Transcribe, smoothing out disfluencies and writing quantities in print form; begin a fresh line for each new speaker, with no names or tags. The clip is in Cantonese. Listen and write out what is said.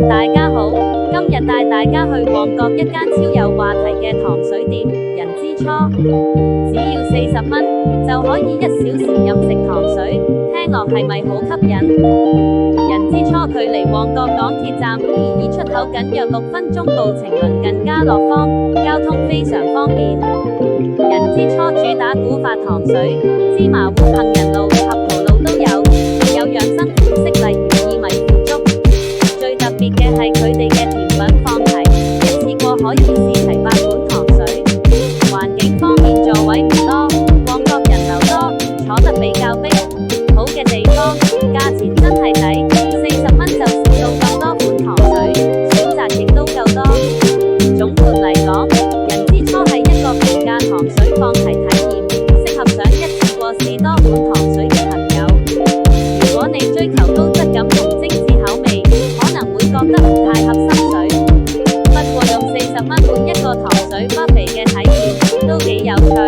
大家好，今日帶大家去旺角一間超有話題嘅糖水店人之初，只要40蚊就可以1小時任食糖水，聽落係咪好吸引？人之初距離旺角港鐵站22出口僅約6分鐘步程，鄰近家樂坊，交通非常方便。人之初主打古法糖水，芝麻糊、杏仁露、合桃露都有，有養生款式例如薏米腐竹。最特別嘅係佢哋嘅甜品放題，一次過可以試齊8款糖水。環境方面，座位唔多，旺角人流多，坐得比較逼。好嘅地方，價錢真係抵，40蚊就試到咁多款糖水，選擇亦都夠多。總括嚟講，人之初係一個平價糖水放題體驗，適合想一次過試多款糖水嘅朋友。如果你追求高質感同精緻口味，可能會覺得唔太合心水。不過用40蚊換一個糖水 buffet 嘅體驗都幾有趣。